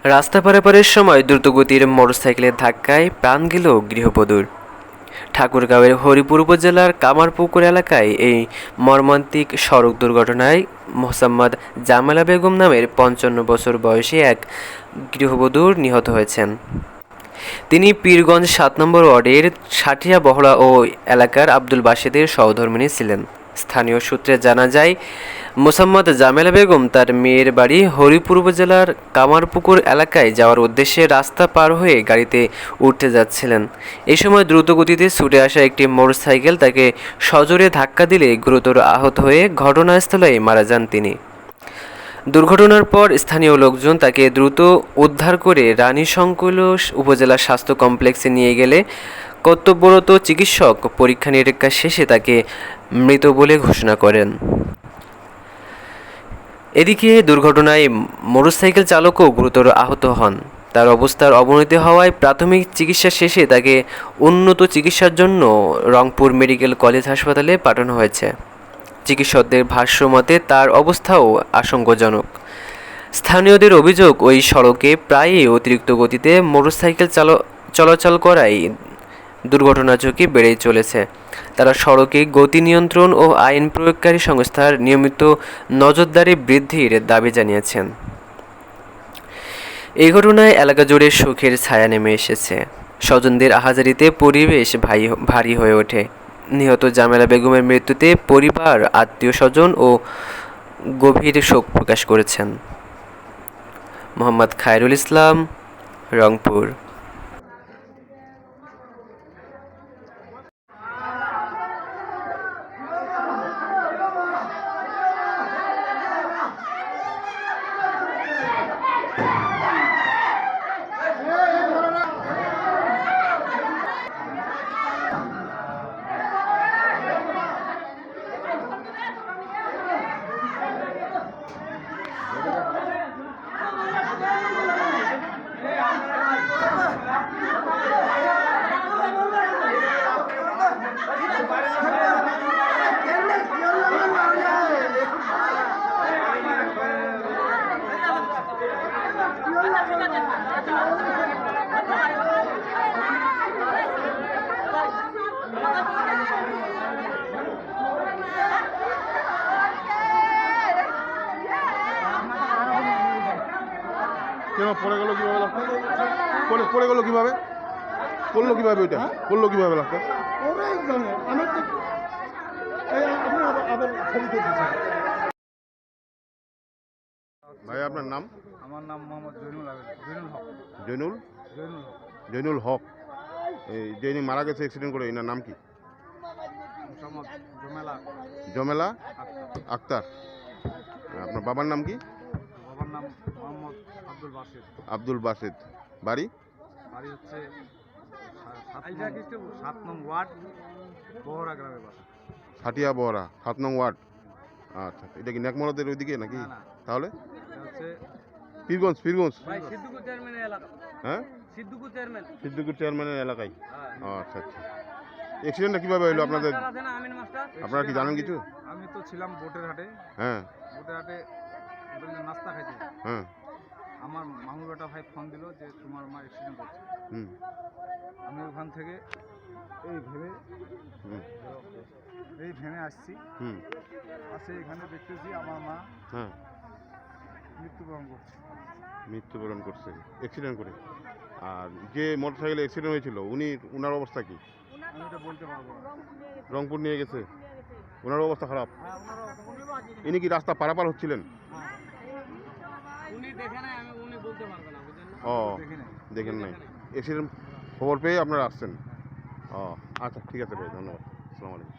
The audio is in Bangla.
রাস্তা পারাপারের সময় দ্রুতগতির মোটরসাইকেলের ধাক্কায় প্রাণ গেল গৃহবধূর। ঠাকুরগাঁওয়ের হরিপুর উপজেলার কামারপুকুর এলাকায় এই মর্মান্তিক সড়ক দুর্ঘটনায় মোসাম্মদ জামেলা বেগম নামের ৫৫ বছর বয়সী এক গৃহবধূ নিহত হয়েছেন। তিনি পীরগঞ্জ ৭ নম্বর ওয়ার্ডের সাঠিয়া বহড়া ও এলাকার আব্দুল বাসেদের সহধর্মিণী ছিলেন। স্থানীয় সূত্রে জানা যায়, মোসাম্মদ জামেলা বেগম তার মেয়ের বাড়ি হরিপুর উপজেলার কামারপুকুর এলাকায় যাওয়ার উদ্দেশ্যে রাস্তা পার হয়ে গাড়িতে উঠতে যাচ্ছিলেন। এই সময় দ্রুতগতিতে ছুটে আসা একটি মোটরসাইকেল তাকে সজোরে ধাক্কা দিলে গুরুতর আহত হয়ে ঘটনাস্থলেই মারা যান তিনি। দুর্ঘটনার পর স্থানীয় লোকজন তাকে দ্রুত উদ্ধার করে রানীশংকুল উপজেলা স্বাস্থ্য কমপ্লেক্সে নিয়ে গেলে কর্তব্যরত চিকিৎসক পরীক্ষা নিরীক্ষা শেষে তাকে মৃত বলে ঘোষণা করেন। এদিকে দুর্ঘটনায় মোটরসাইকেল চালকও গুরুতর আহত হন। তার অবস্থার অবনতি হওয়ায় প্রাথমিক চিকিৎসা শেষে তাকে উন্নত চিকিৎসার জন্য রংপুর মেডিকেল কলেজ হাসপাতালে পাঠানো হয়েছে। চিকিৎসকদের ভাষ্য মতে তার অবস্থাও আশঙ্কাজনক। স্থানীয়দের অভিযোগ, ওই সড়কে প্রায়ই অতিরিক্ত গতিতে মোটরসাইকেল চলাচল করায় দুর্ঘটনার ঝুঁকি বেড়েই চলেছে। তারা সড়কে গতি নিয়ন্ত্রণ ও আইন প্রয়োগকারী সংস্থার নিয়মিত নজরদারি বৃদ্ধির দাবি জানিয়েছেন। এই ঘটনায় এলাকা জুড়ে শোকের ছায়া নেমে এসেছে। স্বজনদের আহাজারিতে পরিবেশ ভারী হয়ে ওঠে। নিহত জামেলা বেগমের মৃত্যুতে পরিবার, আত্মীয় স্বজন ও গভীর শোক প্রকাশ করেছেন। মোহাম্মদ খায়রুল ইসলাম, রংপুর। কেন পড়ে গেল কিভাবে লাগতো? পড়ে গেল কিভাবে? করলো কিভাবে? ওইটা করলো কিভাবে লাগতো? ভাই, আপনার নাম? আমার নাম মোহাম্মদ জৈনুল হক। জৈনুল জৈনুল হক। জৈনুল হক। এই যিনি মারা গেছে অ্যাক্সিডেন্ট করে, এনার নাম কি? মোহাম্মদ জমেলা জমেলা আক্তার। আপনার বাবার নাম কি? বাবার নাম মোহাম্মদ আব্দুল বাসিদ। আব্দুল বাসিদ। বাড়ি? বাড়ি হচ্ছে 7 নং ওয়ার্ড, বহরা গ্রামের বাসা। সাটিয়া বহরা, 7 নং ওয়ার্ড। আচ্ছা, এটা কি নেকমরদের ওইদিকে নাকি? না। তাহলে এটা হচ্ছে পীরগঞ্জ। ভাই সিদ্দিকুর চেয়ারম্যানের এলাকা। হ্যাঁ, সিদ্দিকুর চেয়ারম্যান। সিদ্দিকুর চেয়ারম্যানের এলাকায়। হ্যাঁ। আচ্ছা আচ্ছা। অ্যাক্সিডেন্টটা কিভাবে হলো আপনাদের? আমিন মাস্টার। আপনারা কি জানেন কিছু? আমি তো ছিলাম বোটের হাটে। হ্যাঁ বোটের হাটে নাস্তা খাইতে। হ্যাঁ। আমার মামুর বেটা ভাই ফোন দিল যে তোমার মা অ্যাক্সিডেন্ট করছে। আমি ওখান থেকে এই ভ্যানে আসছি। আসে এখানে দেখতেছি আমার মা মৃত্যুবরণ করছে অ্যাক্সিডেন্ট করে। আর যে মোটরসাইকেলে অ্যাক্সিডেন্ট হয়েছিল উনার অবস্থা কি? আমি এটা বলতে পারবো না। রংপুর নিয়ে গেছে? ওনার অবস্থা খারাপ? হ্যাঁ, ইনি কি রাস্তা পারাপার হচ্ছিলেন? উনি দেখে নাই, উনি বলতে পারবে না, বুঝলেন না? ও, দেখেন নাই। অ্যাক্সিডেন্ট খবর পেয়ে আপনারা আসছেন? ও আচ্ছা, ঠিক আছে ভাই, ধন্যবাদ। আসসালামু আলাইকুম।